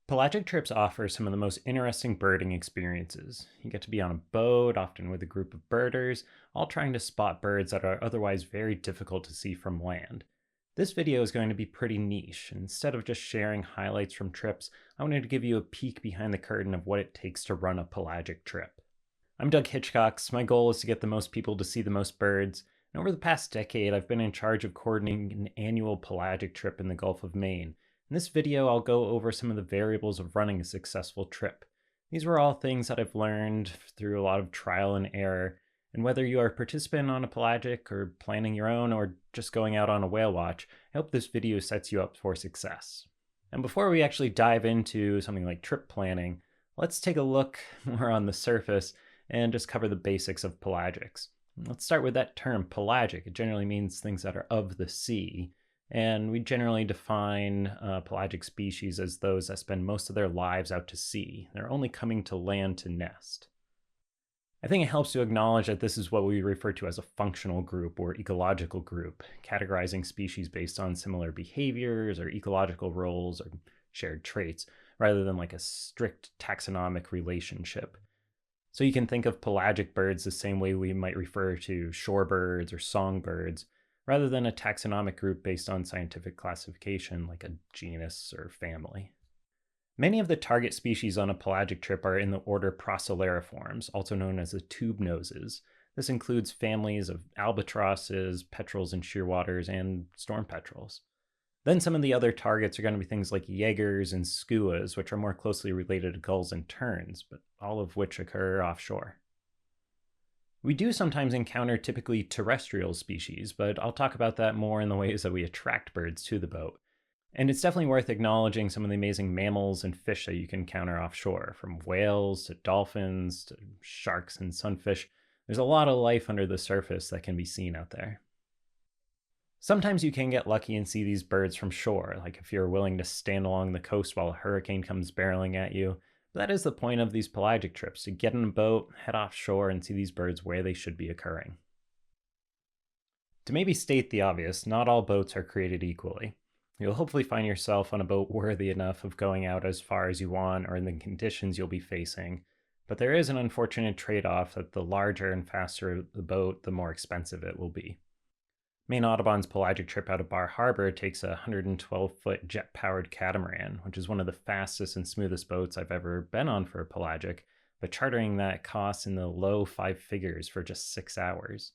Pelagic trips offer some of the most interesting birding experiences. You get to be on a boat, often with a group of birders, all trying to spot birds that are otherwise very difficult to see from land. This video is going to be pretty niche. Instead of just sharing highlights from trips, I wanted to give you a peek behind the curtain of what it takes to run a pelagic trip. I'm Doug Hitchcox. My goal is to get the most people to see the most birds. And over the past decade, I've been in charge of coordinating an annual pelagic trip in the Gulf of Maine. In this video, I'll go over some of the variables of running a successful trip. These were all things that I've learned through a lot of trial and error, and whether you are a participant on a pelagic or planning your own or just going out on a whale watch, I hope this video sets you up for success. And before we actually dive into something like trip planning, let's take a look more on the surface and just cover the basics of pelagics. Let's start with that term, pelagic. It generally means things that are of the sea. And we generally define pelagic species as those that spend most of their lives out to sea. They're only coming to land to nest. I think it helps to acknowledge that this is what we refer to as a functional group or ecological group, categorizing species based on similar behaviors or ecological roles or shared traits, rather than like a strict taxonomic relationship. So you can think of pelagic birds the same way we might refer to shorebirds or songbirds, rather than a taxonomic group based on scientific classification like a genus or family. Many of the target species on a pelagic trip are in the order Procellariiformes, also known as the tube noses. This includes families of albatrosses, petrels and shearwaters, and storm petrels. Then some of the other targets are going to be things like jaegers and skuas, which are more closely related to gulls and terns, but all of which occur offshore. We do sometimes encounter typically terrestrial species, but I'll talk about that more in the ways that we attract birds to the boat. And it's definitely worth acknowledging some of the amazing mammals and fish that you can encounter offshore, from whales to dolphins to sharks and sunfish. There's a lot of life under the surface that can be seen out there. Sometimes you can get lucky and see these birds from shore, like if you're willing to stand along the coast while a hurricane comes barreling at you. But that is the point of these pelagic trips, to get in a boat, head offshore, and see these birds where they should be occurring. To maybe state the obvious, not all boats are created equally. You'll hopefully find yourself on a boat worthy enough of going out as far as you want or in the conditions you'll be facing, but there is an unfortunate trade-off that the larger and faster the boat, the more expensive it will be. Maine Audubon's pelagic trip out of Bar Harbor takes a 112-foot jet-powered catamaran, which is one of the fastest and smoothest boats I've ever been on for a pelagic, but chartering that costs in the low 5 figures for just 6 hours.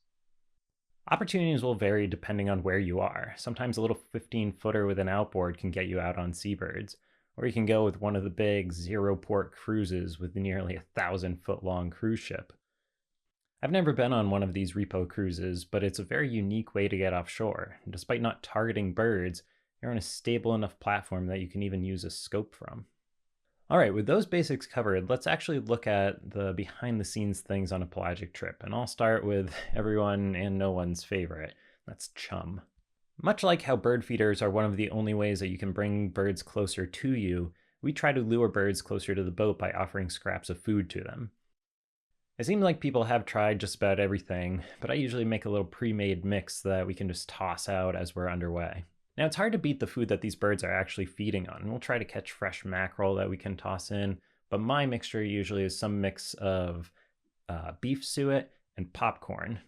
Opportunities will vary depending on where you are. Sometimes a little 15-footer with an outboard can get you out on seabirds, or you can go with one of the big zero-port cruises with nearly 1,000-foot-long cruise ship. I've never been on one of these repo cruises, but it's a very unique way to get offshore. And despite not targeting birds, you're on a stable enough platform that you can even use a scope from. All right, with those basics covered, let's actually look at the behind-the-scenes things on a pelagic trip. And I'll start with everyone and no one's favorite. That's chum. Much like how bird feeders are one of the only ways that you can bring birds closer to you, we try to lure birds closer to the boat by offering scraps of food to them. It seems like people have tried just about everything, but I usually make a little pre-made mix that we can just toss out as we're underway. Now, it's hard to beat the food that these birds are actually feeding on. We'll try to catch fresh mackerel that we can toss in, but my mixture usually is some mix of beef suet and popcorn.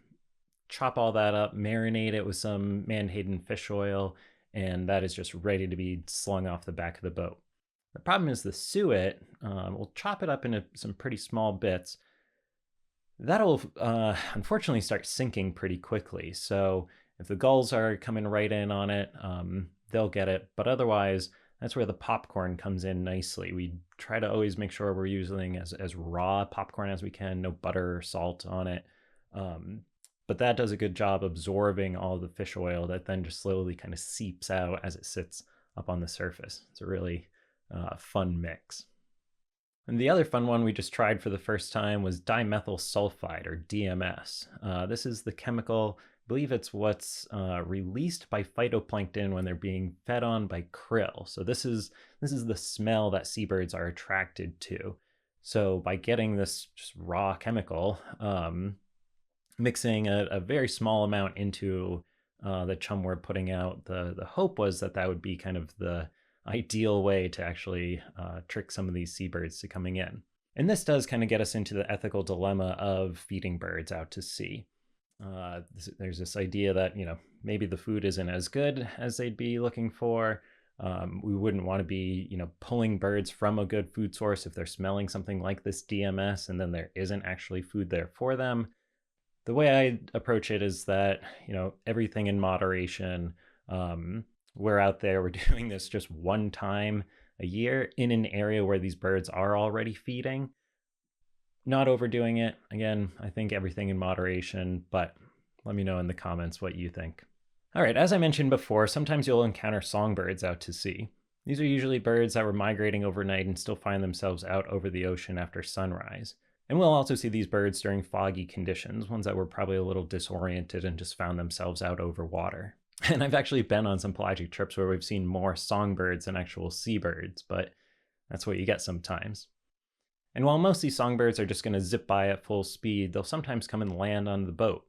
Chop all that up, marinate it with some Manhattan fish oil, and that is just ready to be slung off the back of the boat. The problem is the suet, we'll chop it up into some pretty small bits. That'll unfortunately start sinking pretty quickly. So if the gulls are coming right in on it, they'll get it. But otherwise, that's where the popcorn comes in nicely. We try to always make sure we're using as raw popcorn as we can, no butter or salt on it. But that does a good job absorbing all the fish oil that then just slowly kind of seeps out as it sits up on the surface. It's a really fun mix. And the other fun one we just tried for the first time was dimethyl sulfide, or DMS. This is the chemical, I believe it's what's released by phytoplankton when they're being fed on by krill. So this is the smell that seabirds are attracted to. So by getting this just raw chemical, mixing a very small amount into the chum we're putting out, the hope was that that would be kind of the ideal way to actually trick some of these seabirds to coming in. And this does kind of get us into the ethical dilemma of feeding birds out to sea. There's this idea that, maybe the food isn't as good as they'd be looking for. We wouldn't want to be, pulling birds from a good food source if they're smelling something like this DMS and then there isn't actually food there for them. The way I approach it is that, everything in moderation. We're out there, we're doing this just one time a year in an area where these birds are already feeding. Not overdoing it. Again, I think everything in moderation, but let me know in the comments what you think. All right, as I mentioned before, sometimes you'll encounter songbirds out to sea. These are usually birds that were migrating overnight and still find themselves out over the ocean after sunrise. And we'll also see these birds during foggy conditions, ones that were probably a little disoriented and just found themselves out over water. And I've actually been on some pelagic trips where we've seen more songbirds than actual seabirds, but that's what you get sometimes. And while most of these songbirds are just going to zip by at full speed, they'll sometimes come and land on the boat.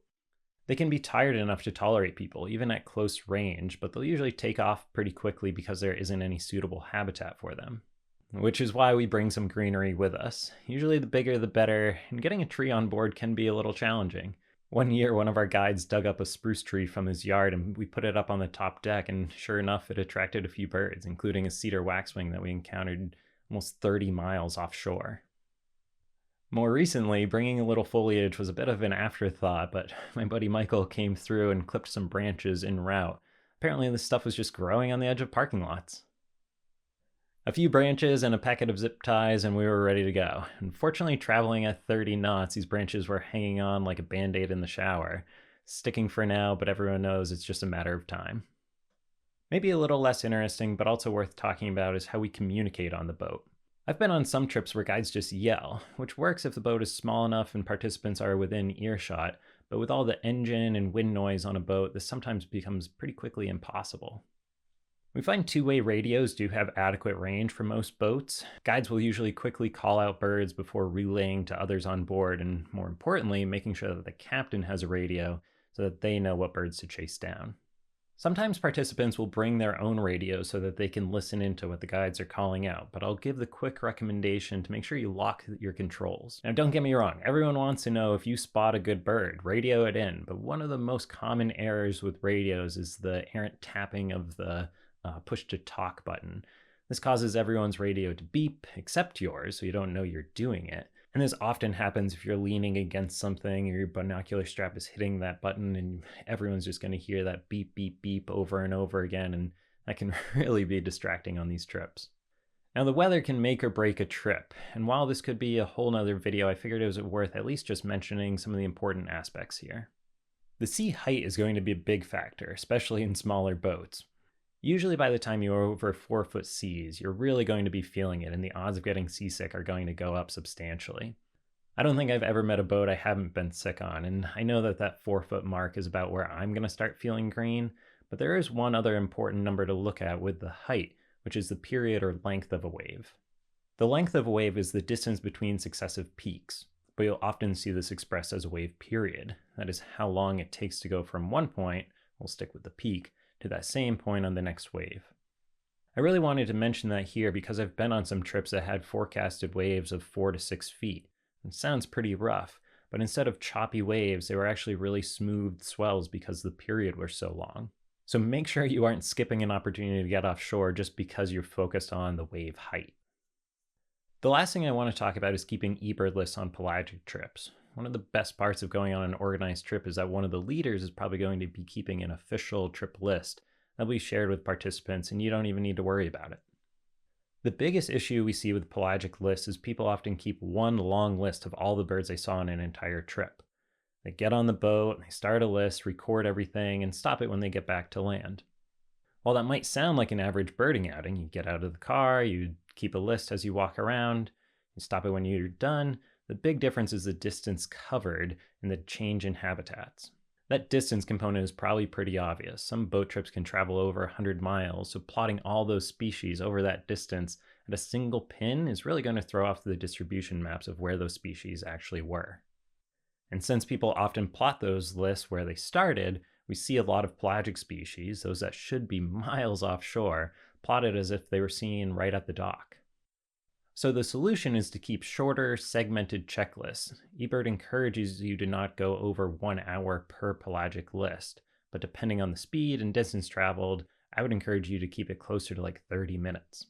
They can be tired enough to tolerate people, even at close range, but they'll usually take off pretty quickly because there isn't any suitable habitat for them. Which is why we bring some greenery with us. Usually the bigger the better, and getting a tree on board can be a little challenging. One year, one of our guides dug up a spruce tree from his yard and we put it up on the top deck, and sure enough, it attracted a few birds, including a cedar waxwing that we encountered almost 30 miles offshore. More recently, bringing a little foliage was a bit of an afterthought, but my buddy Michael came through and clipped some branches en route. Apparently this stuff was just growing on the edge of parking lots. A few branches and a packet of zip ties and we were ready to go. Unfortunately, traveling at 30 knots, these branches were hanging on like a band-aid in the shower. Sticking for now, but everyone knows it's just a matter of time. Maybe a little less interesting, but also worth talking about, is how we communicate on the boat. I've been on some trips where guides just yell, which works if the boat is small enough and participants are within earshot, but with all the engine and wind noise on a boat, this sometimes becomes pretty quickly impossible. We find two-way radios do have adequate range for most boats. Guides will usually quickly call out birds before relaying to others on board, and more importantly, making sure that the captain has a radio so that they know what birds to chase down. Sometimes participants will bring their own radio so that they can listen into what the guides are calling out, but I'll give the quick recommendation to make sure you lock your controls. Now don't get me wrong, everyone wants to know if you spot a good bird, radio it in, but one of the most common errors with radios is the errant tapping of the push to talk button. This causes everyone's radio to beep, except yours, so you don't know you're doing it. And this often happens if you're leaning against something or your binocular strap is hitting that button and everyone's just going to hear that beep, beep, beep over and over again, and that can really be distracting on these trips. Now the weather can make or break a trip, and while this could be a whole nother video, I figured it was worth at least just mentioning some of the important aspects here. The sea height is going to be a big factor, especially in smaller boats. Usually by the time you're over 4-foot seas, you're really going to be feeling it, and the odds of getting seasick are going to go up substantially. I don't think I've ever met a boat I haven't been sick on, and I know that that 4-foot mark is about where I'm going to start feeling green, but there is one other important number to look at with the height, which is the period or length of a wave. The length of a wave is the distance between successive peaks, but you'll often see this expressed as a wave period. That is how long it takes to go from one point, we'll stick with the peak, to that same point on the next wave. I really wanted to mention that here because I've been on some trips that had forecasted waves of 4 to 6 feet. It sounds pretty rough, but instead of choppy waves, they were actually really smooth swells because the period was so long. So make sure you aren't skipping an opportunity to get offshore just because you're focused on the wave height. The last thing I want to talk about is keeping eBird lists on pelagic trips. One of the best parts of going on an organized trip is that one of the leaders is probably going to be keeping an official trip list that will be shared with participants, and you don't even need to worry about it. The biggest issue we see with pelagic lists is people often keep one long list of all the birds they saw on an entire trip. They get on the boat, they start a list, record everything, and stop it when they get back to land. While that might sound like an average birding outing, you get out of the car, you keep a list as you walk around, you stop it when you're done. The big difference is the distance covered and the change in habitats. That distance component is probably pretty obvious. Some boat trips can travel over 100 miles, so plotting all those species over that distance at a single pin is really going to throw off the distribution maps of where those species actually were. And since people often plot those lists where they started, we see a lot of pelagic species, those that should be miles offshore, plotted as if they were seen right at the dock. So the solution is to keep shorter, segmented checklists. eBird encourages you to not go over 1 hour per pelagic list, but depending on the speed and distance traveled, I would encourage you to keep it closer to like 30 minutes.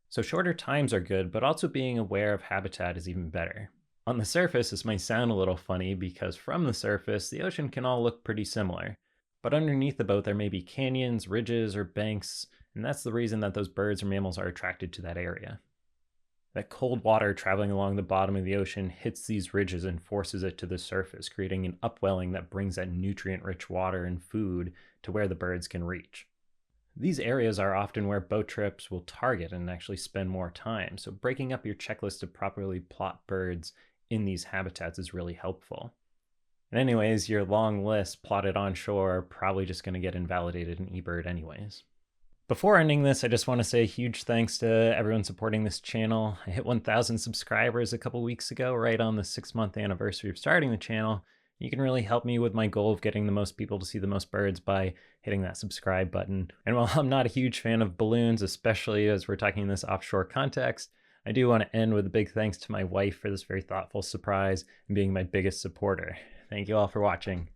So shorter times are good, but also being aware of habitat is even better. On the surface, this might sound a little funny because from the surface, the ocean can all look pretty similar. But underneath the boat, there may be canyons, ridges, or banks, and that's the reason that those birds or mammals are attracted to that area. That cold water traveling along the bottom of the ocean hits these ridges and forces it to the surface, creating an upwelling that brings that nutrient-rich water and food to where the birds can reach. These areas are often where boat trips will target and actually spend more time, so breaking up your checklist to properly plot birds in these habitats is really helpful. And anyways, your long list plotted on shore are probably just going to get invalidated in eBird anyways. Before ending this, I just want to say a huge thanks to everyone supporting this channel. I hit 1,000 subscribers a couple weeks ago, right on the 6-month anniversary of starting the channel. You can really help me with my goal of getting the most people to see the most birds by hitting that subscribe button. And while I'm not a huge fan of balloons, especially as we're talking in this offshore context, I do want to end with a big thanks to my wife for this very thoughtful surprise and being my biggest supporter. Thank you all for watching.